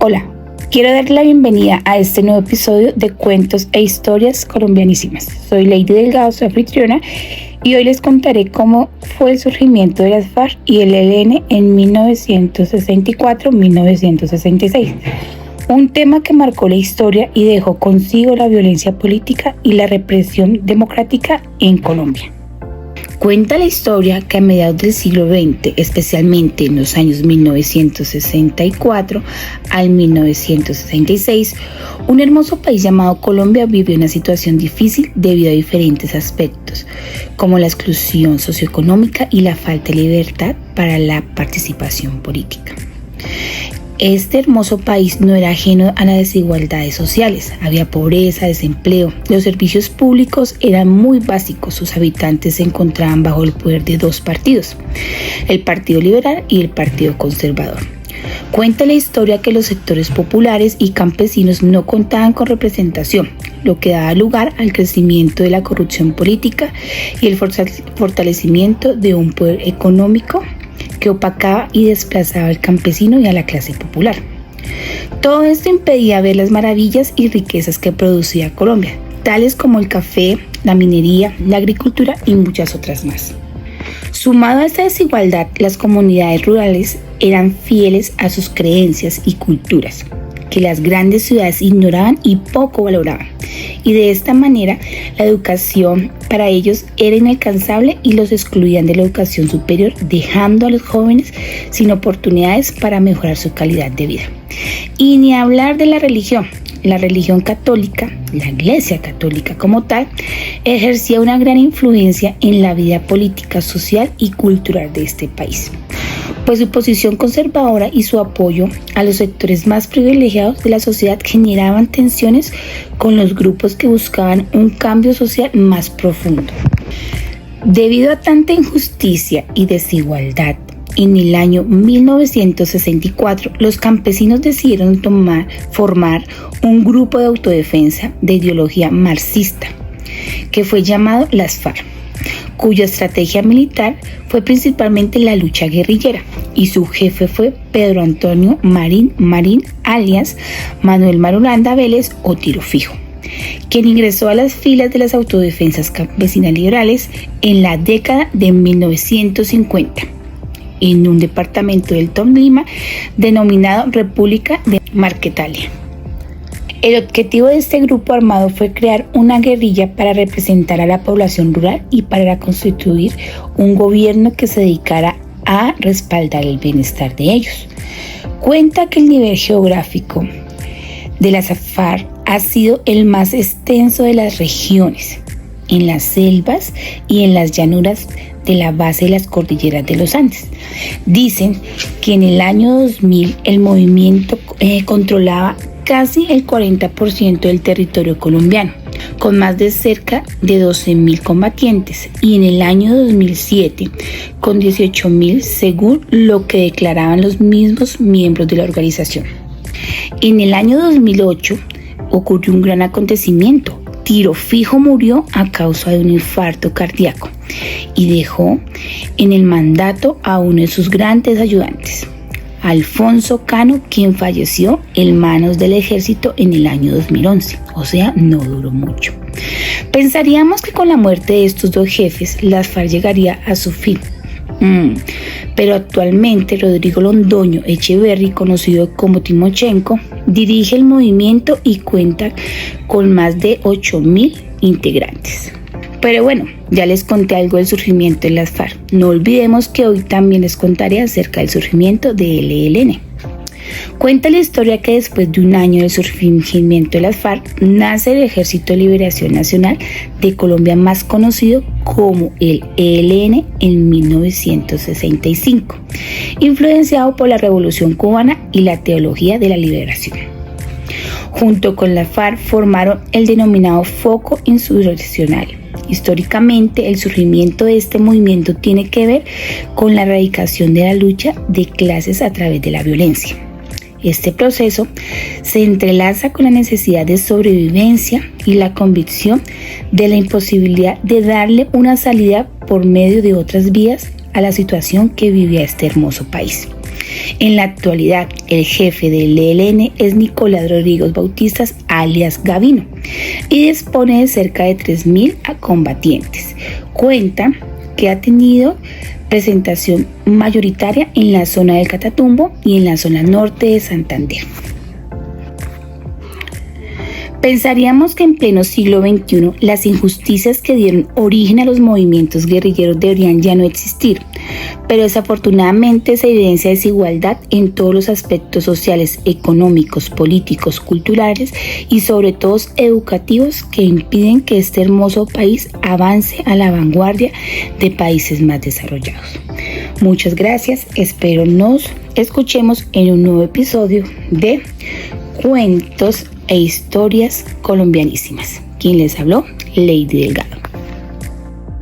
Hola, quiero dar la bienvenida a este nuevo episodio de Cuentos e Historias Colombianísimas. Soy Lady Delgado, su anfitriona, y hoy les contaré cómo fue el surgimiento de las FARC y el ELN en 1964-1966. Un tema que marcó la historia y dejó consigo la violencia política y la represión democrática en Colombia. Cuenta la historia que a mediados del siglo XX, especialmente en los años 1964 al 1966, un hermoso país llamado Colombia vivió una situación difícil debido a diferentes aspectos, como la exclusión socioeconómica y la falta de libertad para la participación política. Este hermoso país no era ajeno a las desigualdades sociales. Había pobreza, desempleo. Los servicios públicos eran muy básicos. Sus habitantes se encontraban bajo el poder de dos partidos, el Partido Liberal y el Partido Conservador. Cuenta la historia que los sectores populares y campesinos no contaban con representación, lo que daba lugar al crecimiento de la corrupción política y el fortalecimiento de un poder económico que opacaba y desplazaba al campesino y a la clase popular. Todo esto impedía ver las maravillas y riquezas que producía Colombia, tales como el café, la minería, la agricultura y muchas otras más. Sumado a esta desigualdad, las comunidades rurales eran fieles a sus creencias y culturas, que las grandes ciudades ignoraban y poco valoraban. Y de esta manera, la educación para ellos era inalcanzable y los excluían de la educación superior, dejando a los jóvenes sin oportunidades para mejorar su calidad de vida. Y ni hablar de la religión. La religión católica, la Iglesia Católica como tal, ejercía una gran influencia en la vida política, social y cultural de este país, pues su posición conservadora y su apoyo a los sectores más privilegiados de la sociedad generaban tensiones con los grupos que buscaban un cambio social más profundo. Debido a tanta injusticia y desigualdad, en el año 1964, los campesinos decidieron formar un grupo de autodefensa de ideología marxista, que fue llamado las FARC, cuya estrategia militar fue principalmente la lucha guerrillera, y su jefe fue Pedro Antonio Marín, alias Manuel Marulanda Vélez o Tiro Fijo, quien ingresó a las filas de las autodefensas campesinas liberales en la década de 1950. En un departamento del Tolima denominado República de Marquetalia. El objetivo de este grupo armado fue crear una guerrilla para representar a la población rural y para constituir un gobierno que se dedicara a respaldar el bienestar de ellos. Cuenta que el nivel geográfico de las FARC ha sido el más extenso de las regiones, en las selvas y en las llanuras de la base de las cordilleras de los Andes. Dicen que en el año 2000 el movimiento controlaba casi el 40% del territorio colombiano, con más de cerca de 12.000 combatientes, y en el año 2007 con 18.000 según lo que declaraban los mismos miembros de la organización. En el año 2008 ocurrió un gran acontecimiento. Tiro Fijo murió a causa de un infarto cardíaco y dejó en el mandato a uno de sus grandes ayudantes, Alfonso Cano, quien falleció en manos del ejército en el año 2011, o sea, no duró mucho. Pensaríamos que con la muerte de estos dos jefes, las FARC llegaría a su fin. Pero actualmente Rodrigo Londoño Echeverry, conocido como Timochenko, dirige el movimiento y cuenta con más de 8.000 integrantes. Pero bueno, ya les conté algo del surgimiento de las FARC. No olvidemos que hoy también les contaré acerca del surgimiento del ELN. Cuenta la historia que después de un año del surgimiento de las FARC, nace el Ejército de Liberación Nacional de Colombia, más conocido como el ELN, en 1965, influenciado por la Revolución Cubana y la teología de la liberación. Junto con la FARC formaron el denominado Foco Insurreccional. Históricamente, el surgimiento de este movimiento tiene que ver con la erradicación de la lucha de clases a través de la violencia. Este proceso se entrelaza con la necesidad de sobrevivencia y la convicción de la imposibilidad de darle una salida por medio de otras vías a la situación que vivía este hermoso país. En la actualidad, el jefe del ELN es Nicolás Rodríguez Bautista, alias Gavino, y dispone de cerca de 3.000 combatientes. Cuenta que ha tenido presentación mayoritaria en la zona del Catatumbo y en la zona norte de Santander. Pensaríamos que en pleno siglo XXI las injusticias que dieron origen a los movimientos guerrilleros deberían ya no existir, pero desafortunadamente se evidencia desigualdad en todos los aspectos sociales, económicos, políticos, culturales y sobre todo educativos que impiden que este hermoso país avance a la vanguardia de países más desarrollados. Muchas gracias, espero nos escuchemos en un nuevo episodio de Cuentos e Historias Colombianísimas. Quien les habló, Lady Delgado.